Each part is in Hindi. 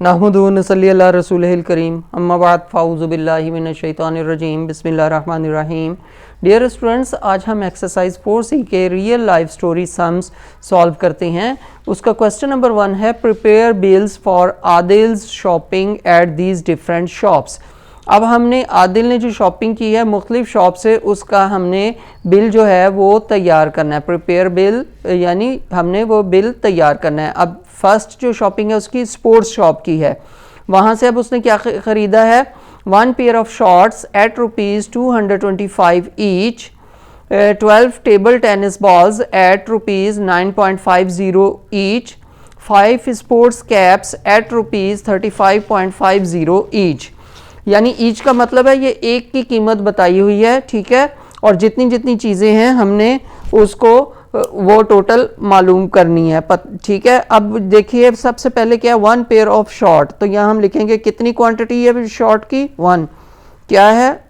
नहमदुहु व नसल्ली अला रसूलिहिल करीम अम्मा बाद फ़ाऊज़ु बिल्लाहि मिनश शैतानिर रजीम बिस्मिल्लाहिर रहमानिर रहीम। डियर स्टूडेंट्स, आज हम एक्सरसाइज 4C के real life story sums solve करते हैं। उसका क्वेश्चन नंबर 1 है prepare bills for Adil's shopping at these different shops. अब हमने आदिल ने जो शॉपिंग की है मुख्तलिफ शॉप से, उसका हमने बिल जो है वो तैयार करना है। प्रिपेयर बिल यानी हमने वो बिल तैयार करना है। अब फर्स्ट जो शॉपिंग है उसकी स्पोर्ट्स शॉप की है। वहाँ से अब उसने क्या ख़रीदा है, 1 pair of shorts at ₹225 each, 12 table tennis balls at ₹9.50 each, 5 sports caps at ₹35.50 each. यानी ईच का मतलब है ये एक की कीमत बताई हुई है, ठीक है। और जितनी जितनी चीज़ें हैं हमने उसको वो टोटल मालूम करनी है, ठीक है। अब देखिए सबसे पहले क्या है, 1 पेयर ऑफ शॉर्ट, तो यहाँ हम लिखेंगे कितनी क्वांटिटी है शॉर्ट की, 1। क्या है,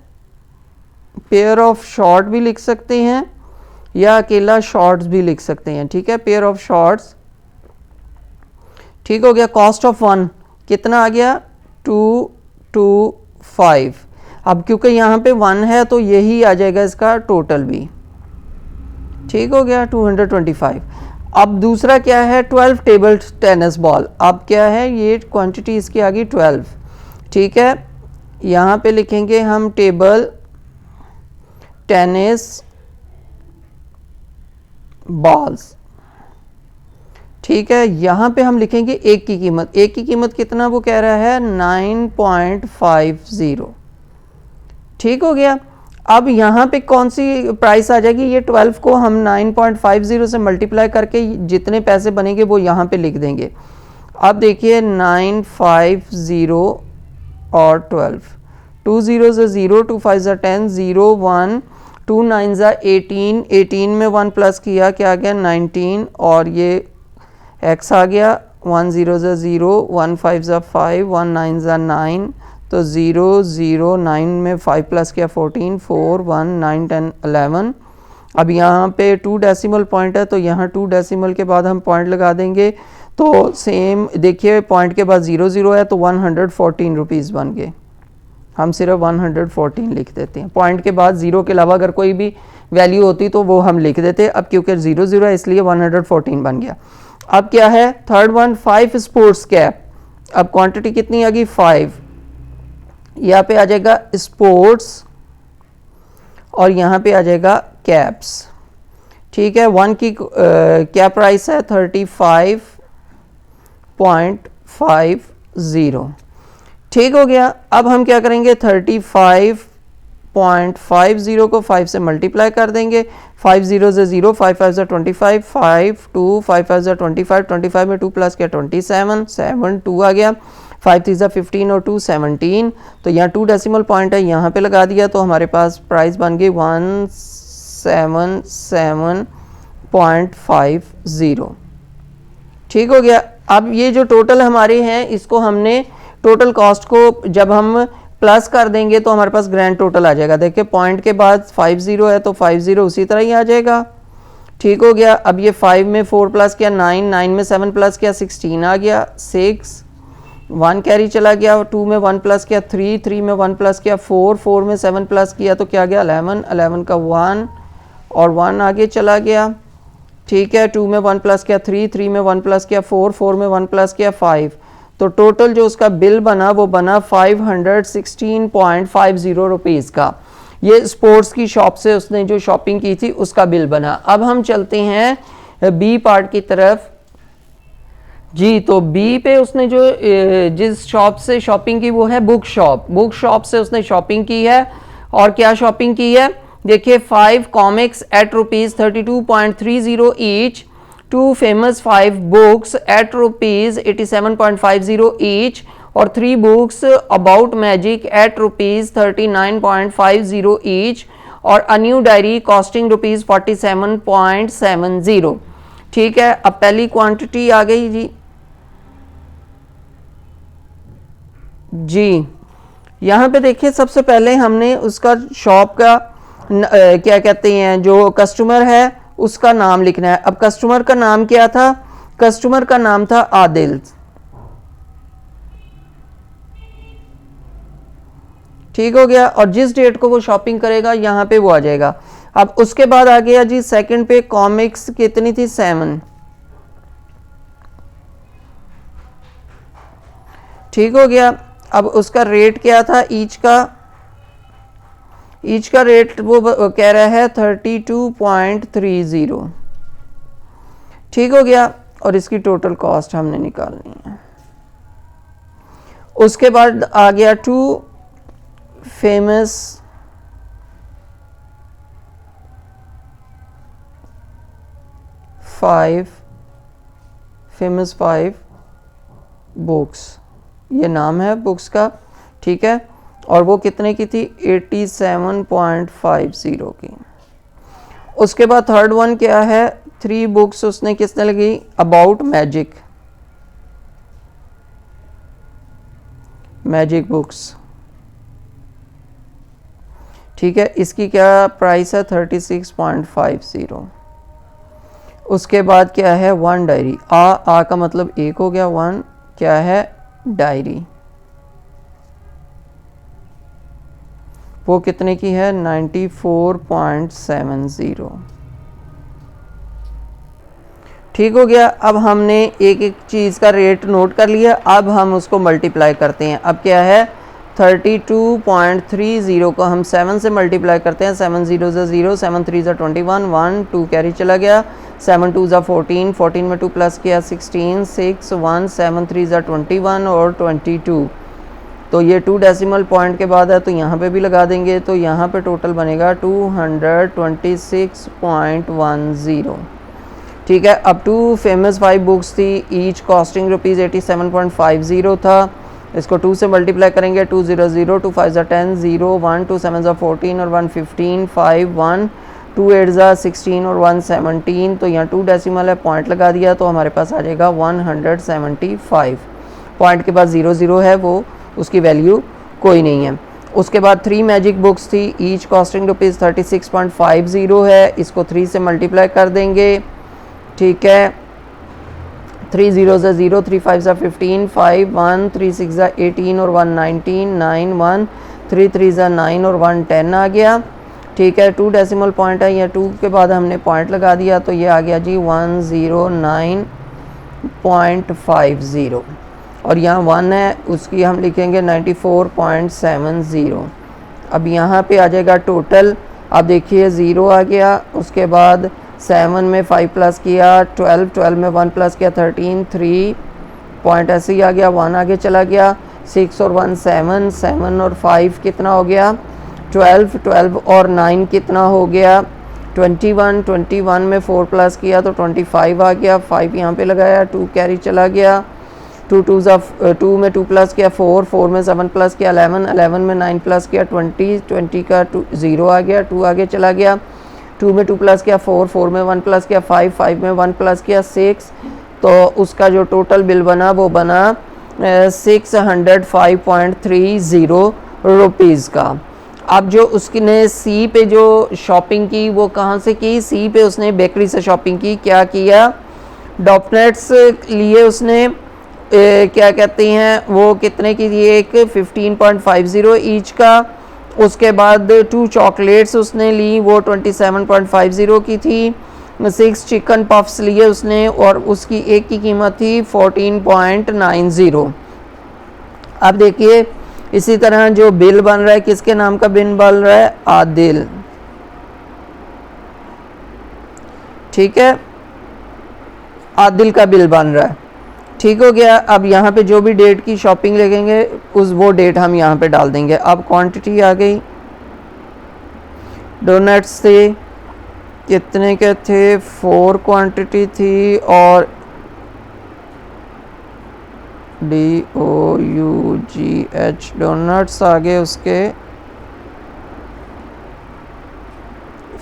पेयर ऑफ शॉर्ट भी लिख सकते हैं या अकेला शॉर्ट्स भी लिख सकते हैं, ठीक है। पेयर ऑफ शॉर्ट्स, ठीक हो गया। कॉस्ट ऑफ 1 कितना आ गया, 225। अब क्योंकि यहाँ पे 1 है तो यही आ जाएगा इसका टोटल भी, ठीक हो गया, 225। अब दूसरा क्या है, 12 टेबल टेनिस बॉल। अब क्या है, ये क्वांटिटी इसकी आ गई 12, ठीक है। यहाँ पे लिखेंगे हम टेबल टेनिस बॉल्स, ठीक है। यहाँ पे हम लिखेंगे एक की कीमत, एक की कीमत कितना वो कह रहा है 9.50, ठीक हो गया। अब यहाँ पे कौन सी प्राइस आ जाएगी, ये 12 को हम 9.50 से मल्टीप्लाई करके जितने पैसे बनेंगे वो यहाँ पे लिख देंगे। अब देखिए 950 और 12, 2 0 से 0, 2 5 10, 0 1, 2 9 18, 18 में 1 प्लस किया, क्या आ गया 19, और ये x आ गया, 1 0 से 0, 1 5 5, 1 9 9, तो 0 0 9 में 5 प्लस किया 14, 4 1 9 10 11। अब यहाँ पे 2 डेसिमल पॉइंट है तो यहाँ 2 डेसिमल के बाद हम पॉइंट लगा देंगे, तो सेम देखिए पॉइंट के बाद 0 0 है तो 114 रुपीज़ बन गए। हम सिर्फ 114 लिख देते हैं, पॉइंट के बाद 0 के अलावा अगर कोई भी वैल्यू होती तो वो हम लिख देते। अब क्योंकि 0 0 है इसलिए 114 बन गया। अब क्या है, थर्ड वन 5 स्पोर्ट्स कैप। अब क्वांटिटी कितनी आ गई 5, यहाँ पे आ जाएगा स्पोर्ट्स और यहाँ पे आ जाएगा कैप्स, ठीक है। 1 की क्या प्राइस है 35.50, ठीक हो गया। अब हम क्या करेंगे 35.50 को 5 से मल्टीप्लाई कर देंगे, 5 0 से 0, 5 5 से 25, 5 2 5 5 से 25, 25 में 2 प्लस किया 27, 7 2 आ गया, 5 3 से 15 और 2 17, तो यहाँ 2 डेसिमल पॉइंट है यहाँ पे लगा दिया, तो हमारे पास प्राइस बन गई 177.50, ठीक हो गया। अब ये जो टोटल हमारे हैं इसको हमने टोटल कॉस्ट को जब हम प्लस कर देंगे तो हमारे पास ग्रैंड टोटल आ जाएगा। देखिए पॉइंट के बाद 5 0 है तो 5 0 उसी तरह ही आ जाएगा, ठीक हो गया। अब ये 5 में 4 प्लस किया 9, 9 में 7 प्लस किया 16 आ गया, 6 1 कैरी चला गया, 2 में 1 प्लस किया 3, 3 में 1 प्लस किया 4, 4 में 7 प्लस किया तो क्या गया 11, 11 का 1 और 1 आगे चला गया, ठीक है। 2 में 1 प्लस किया 3, 3 में 1 प्लस किया 4, 4 में 1 प्लस किया 5, तो टोटल जो उसका बिल बना वो बना 516.50 रुपीज़ का। ये स्पोर्ट्स की शॉप से उसने जो शॉपिंग की थी उसका बिल बना। अब हम चलते हैं बी पार्ट की तरफ जी। तो बी पे उसने जो जिस शॉप से शॉपिंग की वो है बुक शॉप। बुक शॉप से उसने शॉपिंग की है और क्या शॉपिंग की है, देखिए 5 comics at ₹32.30 each, 2 famous 5 books at ₹87.50 each, और 3 books about magic at ₹39.50 each, और अ न्यू डायरी कॉस्टिंग ₹47.70, ठीक है। अब पहली क्वांटिटी आ गई जी। यहाँ पे देखिए सबसे पहले हमने उसका शॉप का क्या कहते हैं जो कस्टमर है उसका नाम लिखना है। अब कस्टमर का नाम क्या था, कस्टमर का नाम था आदिल, ठीक हो गया। और जिस डेट को वो शॉपिंग करेगा यहाँ पे वो आ जाएगा। अब उसके बाद आ गया जी सेकंड पे, कॉमिक्स कितनी थी 7, ठीक हो गया। अब उसका रेट क्या था ईच का रेट वो कह रहा है 32.30, ठीक हो गया। और इसकी टोटल कॉस्ट हमने निकालनी है। उसके बाद आ गया 2 फेमस फाइव बुक्स, ये नाम है बुक्स का, ठीक है। और वो कितने की थी 87.50 की। उसके बाद थर्ड वन क्या है, 3 बुक्स उसने किसने लगी, अबाउट मैजिक बुक्स, ठीक है। इसकी क्या प्राइस है 36.50। उसके बाद क्या है 1 डायरी, आ का मतलब एक हो गया, 1 क्या है डायरी, वो कितने की है 94.70, ठीक हो गया। अब हमने एक एक चीज़ का रेट नोट कर लिया, अब हम उसको मल्टीप्लाई करते हैं। अब क्या है 32.30 को हम 7 से मल्टीप्लाई करते हैं, 7 0 0, 7 3 21, 1 2 कैरी चला गया, 7 2 14, 14 में 2 प्लस किया 16, 6 1 7 3 21 और 22। तो ये 2 डेसिमल पॉइंट के बाद है तो यहाँ पे भी लगा देंगे, तो यहाँ पे टोटल बनेगा 226.10, ठीक है। अब 2 फेमस 5 बुक्स थी, ईच कॉस्टिंग रुपीज़ 87.50 था। इसको 2 से मल्टीप्लाई करेंगे, 2 0 0, 2 5 10, 0 1, 2 7 14 और 1 15, 5 1, 2 8 16 और 1 17। तो यहाँ 2 डेसिमल है, पॉइंट लगा दिया तो हमारे पास आ जाएगा 175। पॉइंट के बाद 0 0 है, वो उसकी वैल्यू कोई नहीं है। उसके बाद 3 मैजिक बुक्स थी, ईच कॉस्टिंग रुपीज़ 36.50 है। इसको 3 से मल्टीप्लाई कर देंगे, ठीक है। 3 0 0, 3 5 15, 5 1, 3 6 18 और 1 19, 9 1, 3 3 9 और 1 10 आ गया, ठीक है। 2 डेसिमल पॉइंट है, या 2 के बाद हमने पॉइंट लगा दिया तो ये आ गया जी 109.50 और यहाँ 1 है उसकी हम लिखेंगे 94.70। अब यहाँ पे आ जाएगा टोटल, अब देखिए 0 आ गया, उसके बाद 7 में 5 प्लस किया 12, 12 में 1 प्लस किया 13, 3 पॉइंट ऐसे ही आ गया, 1 आगे चला गया, 6 और 1 7, 7 और 5 कितना हो गया 12, 12 और 9 कितना हो गया 21, 21 में 4 प्लस किया तो 25 आ गया, 5 यहाँ पे लगाया, 2 कैरी चला गया, 2 2 में 2 प्लस किया 4, 4 में 7 प्लस किया 11, 11 में 9 प्लस किया 20, 20 का 0 आ गया, 2 आगे चला गया, 2 में 2 प्लस किया 4, 4 में 1 प्लस किया 5, 5 में 1 प्लस किया 6। तो उसका जो टोटल बिल बना वो बना 605.30 रुपीज़ का। अब जो उसने सी पे जो शॉपिंग की वो कहाँ से की, सी पे उसने बेकरी से शॉपिंग की। क्या किया, डॉपनेट्स लिए उसने, क्या कहते हैं वो कितने की थी, एक 15.50 ईच का। उसके बाद 2 चॉकलेट्स उसने ली, वो 27.50 की थी। 6 चिकन पफ्स लिए उसने और उसकी एक की कीमत थी 14.90। अब देखिए इसी तरह जो बिल बन रहा है, किसके नाम का बिल बन रहा है, आदिल, ठीक है, आदिल का बिल बन रहा है, ठीक हो गया। अब यहाँ पे जो भी डेट की शॉपिंग लगेंगे वो डेट हम यहाँ पे डाल देंगे। अब क्वांटिटी आ गई, डोनट्स थे कितने के थे, 4 क्वांटिटी थी और DOUGH डोनट्स आ गए उसके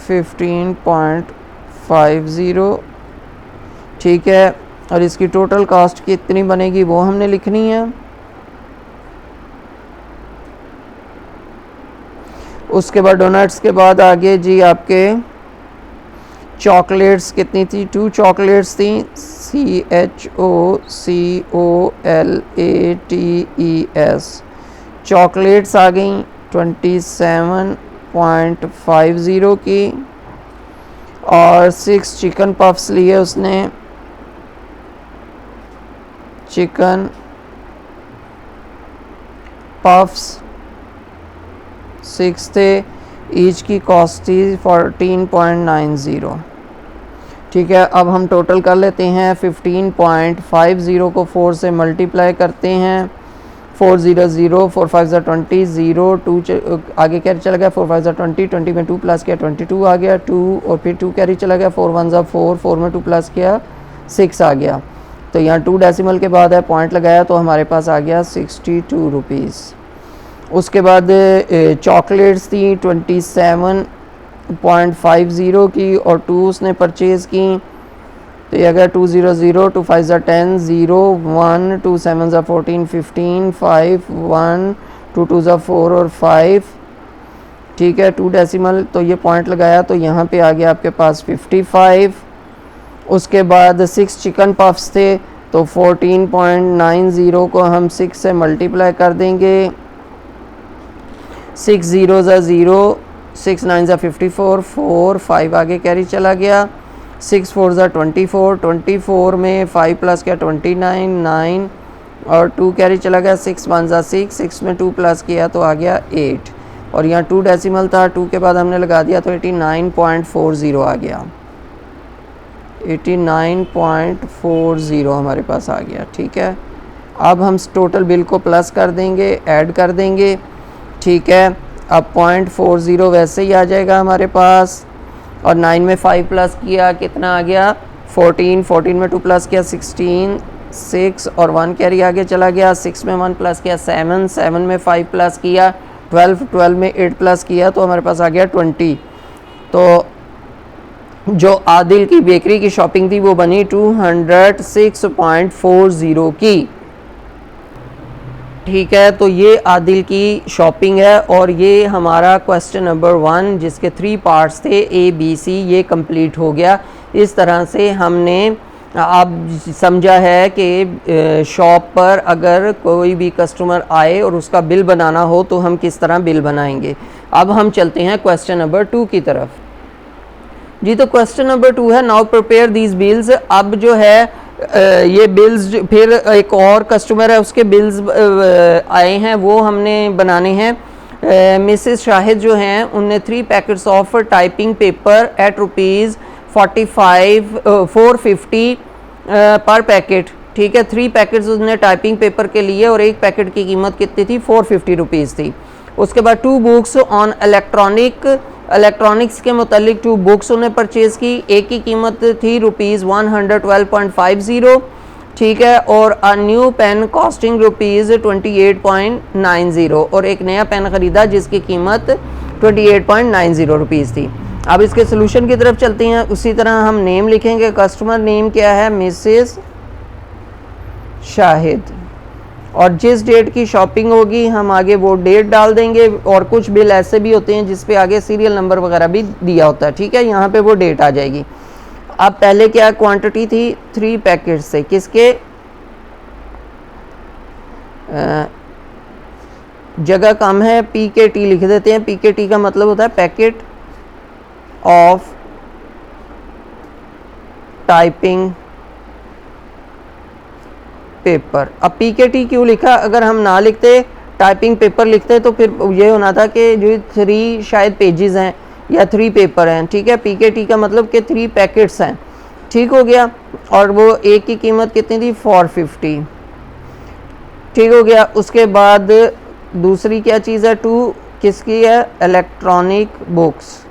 15.50, ठीक है। और इसकी टोटल कॉस्ट कितनी बनेगी वो हमने लिखनी है। उसके बाद डोनट्स के बाद आगे जी आपके चॉकलेट्स कितनी थी, 2 चॉकलेट्स थी, CHOCOLATES चॉकलेट्स आ गई 27.50 की, और 6 चिकन पफ्स लिए उसने। चिकन पफ्स 6 थे, ईच की कॉस्ट थी 14.90। ठीक है, अब हम टोटल कर लेते हैं। 15.50 को 4 से मल्टीप्लाई करते हैं। 4 0 0, 4 5 ज़ा 20, 0 2 आगे कैरी चला गया, 4 5 ज़ा 20, 20 में 2 प्लस किया 22 आ गया, 2 और फिर 2 कैरी चला गया, 4 1 ज़ा 4, 4 में 2 प्लस किया 6 आ गया। तो यहाँ 2 डेसिमल के बाद है, पॉइंट लगाया तो हमारे पास आ गया 62 रुपीज़। उसके बाद चॉकलेट्स थी 27.50 की और 2 उसने परचेज़ की। तो ये अगर 2 0 0, 2 5 ज़ा 10, 0 1, 2 7 ज़ा 14, 15, 5 1, 2 2 ज़ा 4 और 5। ठीक है, 2 डेसिमल, तो ये पॉइंट लगाया तो यहाँ पे आ गया आपके पास 55। उसके बाद 6 चिकन पफ्स थे, तो 14.90 को हम 6 से मल्टीप्लाई कर देंगे। 6 0 ज़ा 0, 6 9 ज़ा 54, 4 5 आगे कैरी चला गया, 6 4 ज़ा 24, 24 में 5 प्लस किया 29, 9 और 2 कैरी चला गया, 6 1 ज़ा 6, 6 में 2 प्लस किया तो आ गया 8। और यहाँ 2 डेसिमल था, 2 के बाद हमने लगा दिया तो 89.40 आ गया। 89.40 हमारे पास आ गया। ठीक है, अब हम टोटल बिल को प्लस कर देंगे, ऐड कर देंगे। ठीक है, अब 0.40 वैसे ही आ जाएगा हमारे पास, और 9 में 5 प्लस किया कितना आ गया 14, 14 में 2 प्लस किया 16, 6 और 1 कैरी आगे चला गया, 6 में 1 प्लस किया 7, 7 में 5 प्लस किया 12, 12 में 8 प्लस किया तो हमारे पास आ गया 20। तो जो आदिल की बेकरी की शॉपिंग थी वो बनी 206.40 की। ठीक है, तो ये आदिल की शॉपिंग है और ये हमारा क्वेश्चन नंबर 1 जिसके 3 पार्ट्स थे ABC, ये कंप्लीट हो गया। इस तरह से हमने आप समझा है कि शॉप पर अगर कोई भी कस्टमर आए और उसका बिल बनाना हो तो हम किस तरह बिल बनाएंगे। अब हम चलते हैं क्वेश्चन नंबर 2 की तरफ। जी, तो क्वेश्चन नंबर 2 है, नाउ प्रिपेयर दीज बिल्स। अब जो है ये बिल्स, फिर एक और कस्टमर है उसके बिल्स आए हैं, वो हमने बनाने हैं। मिसेस शाहिद जो हैं उनने 3 packets of typing paper at rupees 450 per packet. ठीक है, 3 पैकेट्स उसने टाइपिंग पेपर के लिए और एक पैकेट की कीमत कितनी थी 450 रुपीज़ थी। उसके बाद 2 बुक्स ऑन इलेक्ट्रॉनिक्स के मुतालिक 2 बुक्स उन्हें परचेज़ की, एक की कीमत थी रुपीज़ 112.50। ठीक है, और a new pen costing rupees 28.90 और एक नया पेन ख़रीदा जिसकी कीमत 28.90 रुपीज़ थी। अब इसके सोल्यूशन की तरफ चलते हैं। उसी तरह हम नेम लिखेंगे, कस्टमर नेम क्या है मिसेस शाहिद, और जिस डेट की शॉपिंग होगी हम आगे वो डेट डाल देंगे। और कुछ बिल ऐसे भी होते हैं जिस पे आगे सीरियल नंबर वगैरह भी दिया होता है। ठीक है, यहाँ पे वो डेट आ जाएगी। अब पहले क्या क्वांटिटी थी 3 पैकेट से, किसके जगह कम है PKT लिख देते हैं। PKT का मतलब होता है पैकेट ऑफ टाइपिंग पेपर। अब PKT क्यों लिखा, अगर हम ना लिखते टाइपिंग पेपर लिखते तो फिर ये होना था कि जो 3 शायद पेजेस हैं या 3 पेपर हैं। ठीक है, PKT का मतलब कि 3 पैकेट्स हैं। ठीक हो गया, और वो एक की कीमत कितनी थी 450। ठीक हो गया। उसके बाद दूसरी क्या चीज़ है 2 किसकी है, इलेक्ट्रॉनिक बुक्स।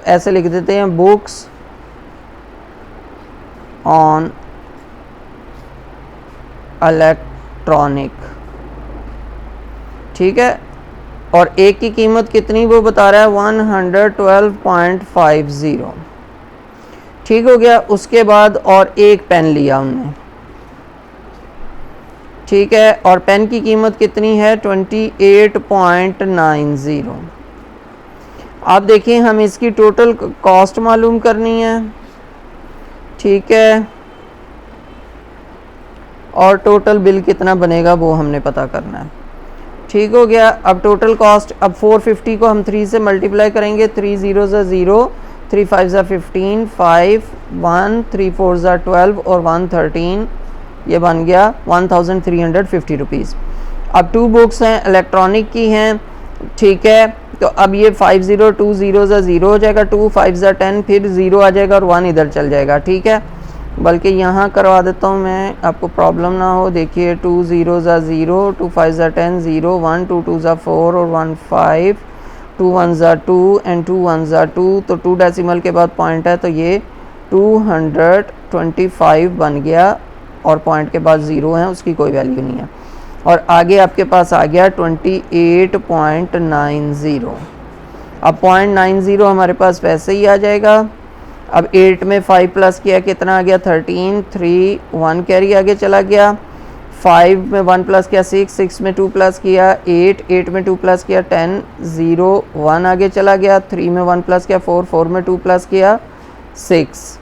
ऐसे लिख देते हैं बुक्स ऑन इलेक्ट्रॉनिक। ठीक है, और एक की कीमत कितनी वो बता रहा है 112.50। ठीक हो गया। उसके बाद और एक पेन लिया उनने। ठीक है, और पेन की कीमत कितनी है 28.90। आप देखिए हम इसकी टोटल कॉस्ट मालूम करनी है। ठीक है, और टोटल बिल कितना बनेगा वो हमने पता करना है। ठीक हो गया। अब टोटल कॉस्ट, अब 450 को हम 3 से मल्टीप्लाई करेंगे, 3 0 0, 3 5 15, 5 1 3 4 12 और 1 13, ये बन गया 1350 रुपीज़। अब 2 बुक्स हैं, इलेक्ट्रॉनिक की हैं, ठीक है। तो अब ये 5 0 2 0 0 हो जाएगा, 2 5 10, फिर 0 आ जाएगा और 1 इधर चल जाएगा, ठीक है। बल्कि यहाँ करवा देता हूँ मैं, आपको प्रॉब्लम ना हो। देखिए 2 0 0, 2 5 10, 0 1, 2 2 4 और 1 5, 2 1 2 एंड 2 1 2, तो 2 डेसिमल के बाद पॉइंट है, तो ये 225 बन गया और पॉइंट के बाद 0 है, उसकी कोई वैल्यू नहीं है। और आगे आपके पास आ गया 28.90। अब 0.90 हमारे पास वैसे ही आ जाएगा। अब 8 में 5 प्लस किया, कितना आ गया 13, 3 1 कैरी आगे चला गया। 5 में 1 प्लस किया 6, 6 में 2 प्लस किया 8, 8 में 2 प्लस किया 10, 0 1 आगे चला गया। 3 में 1 प्लस किया 4, 4 में 2 प्लस किया 6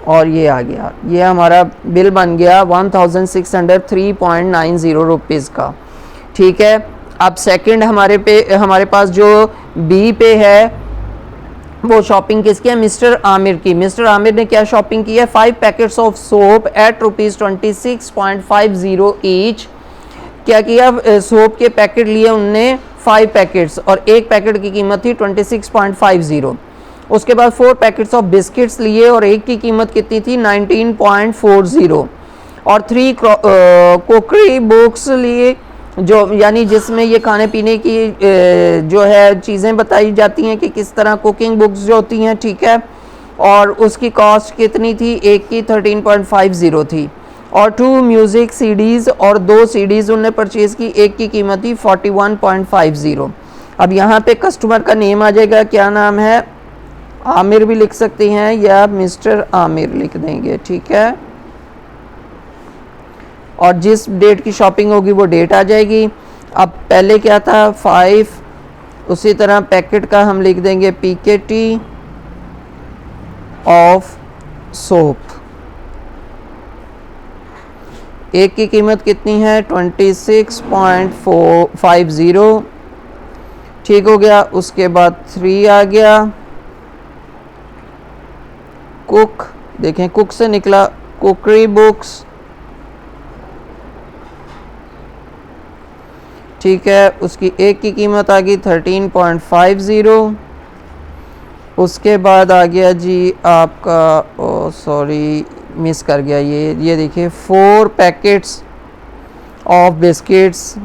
और ये आ गया। ये हमारा बिल बन गया 1603.90 रुपीज़ का, ठीक है। अब सेकंड हमारे पास जो बी पे है वो शॉपिंग किसकी है, मिस्टर आमिर की। मिस्टर आमिर ने क्या शॉपिंग की है, 5 packets of soap at ₹26.50 each. क्या किया, सोप के पैकेट लिए उनने 5 पैकेट्स और एक पैकेट की कीमत थी 26.50। उसके बाद 4 पैकेट्स ऑफ बिस्किट्स लिए और एक की कीमत कितनी थी 19.40 और 3 कुकरी बुक्स लिए, जो यानी जिसमें ये खाने पीने की जो है चीज़ें बताई जाती हैं कि किस तरह कुकिंग बुक्स जो होती हैं, ठीक है। और उसकी कॉस्ट कितनी थी, एक की 13.50 थी। और 2 म्यूज़िक सीडीज़ और 2 सीडीज़ उन्होंने परचेज़ की, एक की कीमत थी 41.50। अब यहाँ पे कस्टमर का नेम आ जाएगा, क्या नाम है, आमिर भी लिख सकते हैं या मिस्टर आमिर लिख देंगे, ठीक है। और जिस डेट की शॉपिंग होगी वो डेट आ जाएगी। अब पहले क्या था 5, उसी तरह पैकेट का हम लिख देंगे PKT ऑफ सोप। एक की कीमत कितनी है 26.50, ठीक हो गया। उसके बाद 3 आ गया, कुक, देखें कुक से निकला कुकरी बुक्स, ठीक है। उसकी एक की कीमत आ गई 13.50। उसके बाद आ गया जी आपका, ओ सॉरी मिस कर गया, ये देखिए 4 packets of biscuits,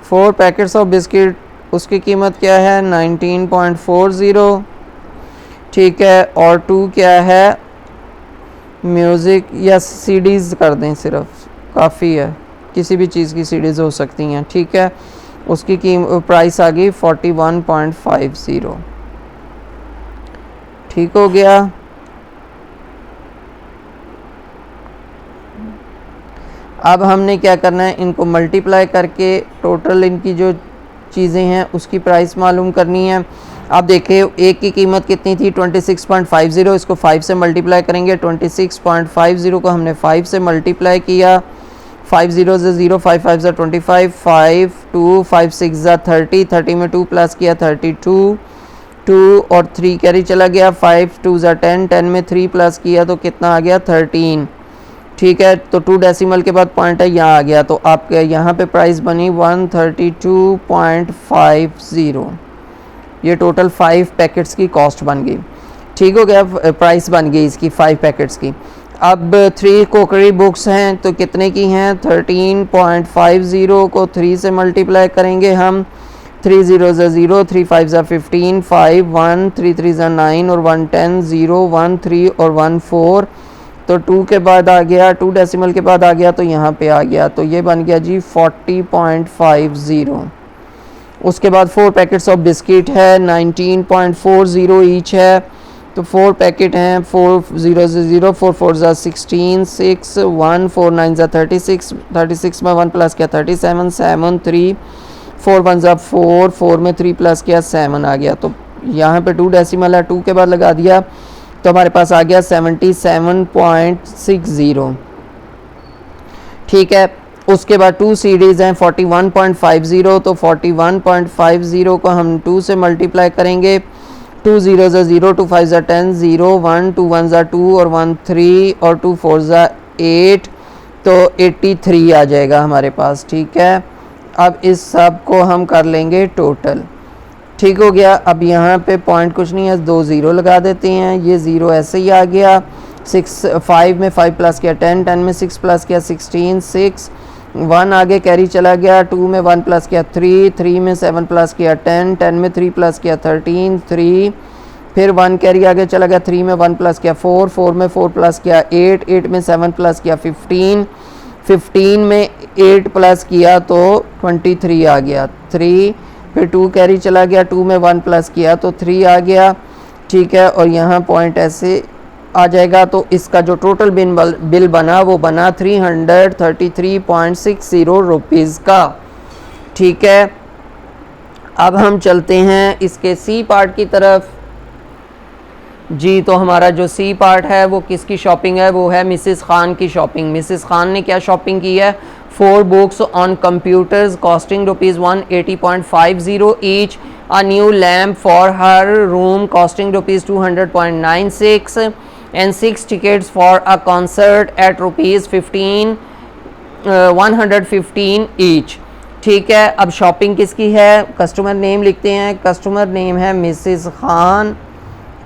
four packets of biscuit, उसकी कीमत क्या है 19.40, ठीक है। और 2 क्या है म्यूज़िक या सीडीज़ कर दें, सिर्फ काफ़ी है, किसी भी चीज़ की सीडीज़ हो सकती हैं, ठीक है। उसकी प्राइस आ गई 41.50, ठीक हो गया। अब हमने क्या करना है, इनको मल्टीप्लाई करके टोटल इनकी जो चीज़ें हैं उसकी प्राइस मालूम करनी है। आप देखिए एक की कीमत कितनी थी 26.50, इसको 5 से मल्टीप्लाई करेंगे। 26.50 को हमने 5 से मल्टीप्लाई किया, 5 0 0, 5 5 25, 5 2 5 6 30, 30 में 2 प्लस किया 32, 2 और 3 कैरी चला गया, 5 2 10, 10 में 3 प्लस किया तो कितना आ गया 13, ठीक है। तो 2 डेसिमल के बाद पॉइंट है, यहाँ आ गया, तो आपके यहाँ पे प्राइस बनी 132.50। ये टोटल 5 पैकेट्स की कॉस्ट बन गई, ठीक हो गया, प्राइस बन गई इसकी 5 पैकेट्स की। अब 3 कोकरी बुक्स हैं तो कितने की हैं 13.50 को 3 से मल्टीप्लाई करेंगे हम, 3 0 0, 3 5 15, 5 1, 3 3 9 और 1 10, 0 1 3 और 1 4, तो 2 के बाद आ गया, 2 डेसिमल के बाद आ गया तो यहाँ पे आ गया, तो ये बन गया जी 40.50। उसके बाद 4 पैकेट्स ऑफ बिस्किट है 19.40 ईच है, तो 4 पैकेट हैं, 4 0 0, 4 4 16, 6 1 4 9 36, 36 में 1 प्लस किया 37, 7 3 4 1 4, 4 में 3 प्लस किया 7 आ गया। तो यहाँ पे 2 डेसिमल है, 2 के बाद लगा दिया तो हमारे पास आ गया 77.60। ठीक है, उसके बाद 2 सीरीज़ हैं 41.50, तो 41.50 को हम 2 से मल्टीप्लाई करेंगे। 2 0 ज़ा 0, 2 5 ज़ा 10, 0 1, 2 1 ज़ा 2 और 1 3 और 2 4 ज़ा 8, तो 83 आ जाएगा हमारे पास। ठीक है, अब इस सब को हम कर लेंगे टोटल। ठीक हो गया। अब यहाँ पे पॉइंट कुछ नहीं है, 2 0 लगा देते हैं, ये 0 ऐसे ही आ गया। 5 में 5 प्लस किया 10, 10 में 6 प्लस किया 16, 6 1 आगे कैरी चला गया। 2 में 1 प्लस किया 3, 3 में 7 प्लस किया 10, 10 में 3 प्लस किया 13, 3 फिर 1 कैरी आगे चला गया। 3 में 1 प्लस किया 4, 4 में 4 प्लस किया 8, 8 में 7 प्लस किया 15, 15 में 8 प्लस किया तो 23 आ गया। 3 फिर 2 कैरी चला गया, 2 में 1 प्लस किया तो 3 आ गया। ठीक है, और यहाँ पॉइंट ऐसे आ जाएगा। तो इसका जो टोटल बिल बना वो बना 333.60 रुपीज़ का। ठीक है, अब हम चलते हैं इसके सी पार्ट की तरफ। जी, तो हमारा जो सी पार्ट है वो किसकी शॉपिंग है, वो है मिसेस खान की शॉपिंग। मिसेस खान ने क्या शॉपिंग की है, 4 books on computers costing ₹180.50 each, a new lamp for her room costing ₹200.96 and 6 tickets for a concert at ₹115 each। ठीक है, अब शॉपिंग किसकी है, कस्टमर नेम लिखते हैं। कस्टमर नेम है मिसेस खान।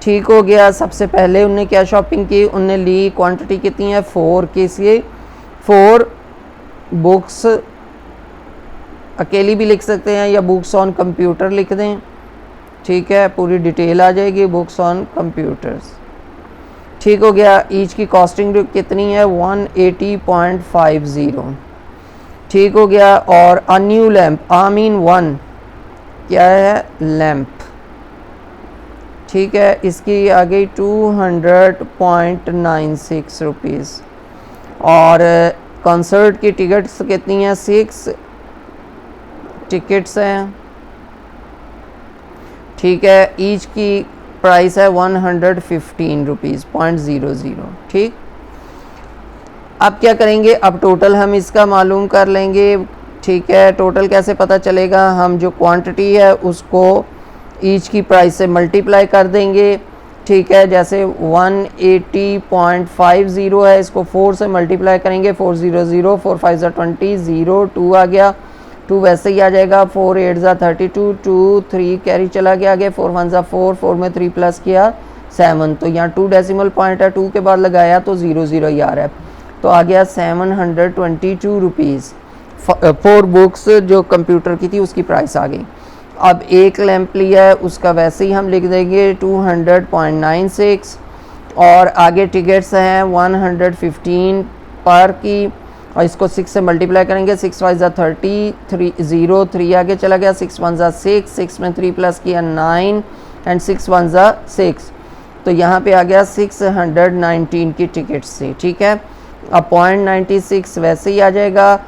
ठीक हो गया। सबसे पहले उनने क्या शॉपिंग की, उनने ली क्वांटिटी कितनी है 4 की, इसलिए 4 बुक्स अकेली भी लिख सकते हैं या बुक्स ऑन कंप्यूटर लिख दें। ठीक है, पूरी डिटेल आ जाएगी बुक्स ऑन कंप्यूटर्स। ठीक हो गया। ईच की कॉस्टिंग कितनी है 180.50। ठीक हो गया। और a new lamp, I mean 1 क्या है, लैम्प। ठीक है, इसकी आ गई 200.96 रुपीज़। और कॉन्सर्ट की टिकट्स कितनी हैं, 6 टिकट्स हैं। ठीक है, ईच की प्राइस है 115 रुपीज़ .00। ठीक, अब क्या करेंगे, अब टोटल हम इसका मालूम कर लेंगे। ठीक है, टोटल कैसे पता चलेगा, हम जो क्वांटिटी है उसको ईच की प्राइस से मल्टीप्लाई कर देंगे। ठीक है, जैसे 180.50 है, इसको 4 से मल्टीप्लाई करेंगे। 400, 4 5 ज़ा 20, 0 2 आ गया, 2 वैसे ही आ जाएगा। 4 8 ज़ा 32, 2 3 कैरी चला गया आगे। 4 1 ज़ा 4, 4 में 3 प्लस किया 7, तो यहाँ 2 डेसिमल पॉइंट है, 2 के बाद लगाया तो 0 0 ही आ रहा है, तो आ गया 722 रुपीज़। 4 बुक्स जो कंप्यूटर की थी उसकी प्राइस आ गई। अब एक लैंप लिया है उसका वैसे ही हम लिख देंगे 200.96, और आगे टिकट्स हैं 115 पर की, और इसको 6 से मल्टीप्लाई करेंगे। 6 5 ज़ा 30, 3 0 3 आगे चला गया। 6 1 ज़ा 6, 6 में 3 प्लस किया 9 एंड 6 1 ज़ा 6, तो यहाँ पे आ गया 619 की टिकट से। ठीक है, अब 0.96 वैसे ही आ जाएगा।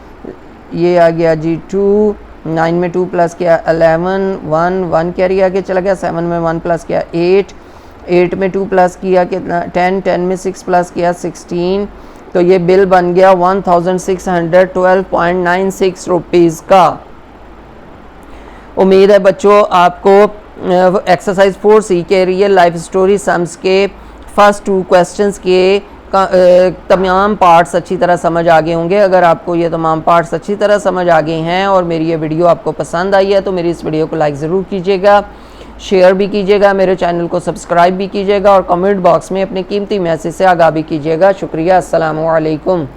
ये आ गया जी 2, 9 में 2 प्लस किया 11, 1 कैरी आगे चला गया। 7 में 1 प्लस किया 8, 8 में 2 प्लस किया कितना 10, 10 में 6 प्लस किया 16, तो ये बिल बन गया 1612.96 रुपीज़ का। उम्मीद है बच्चों आपको एक्सरसाइज 4C के रियल लाइफ स्टोरी सम्स के फर्स्ट 2 क्वेश्चंस के तमाम पार्ट्स अच्छी तरह समझ आ गए होंगे। अगर आपको ये तमाम पार्ट्स अच्छी तरह समझ आ गए हैं और मेरी ये वीडियो आपको पसंद आई है तो मेरी इस वीडियो को लाइक ज़रूर कीजिएगा, शेयर भी कीजिएगा, मेरे चैनल को सब्सक्राइब भी कीजिएगा और कमेंट बॉक्स में अपने कीमती मैसेज से आगाह भी कीजिएगा। शुक्रिया। अस्सलामु अलैकुम।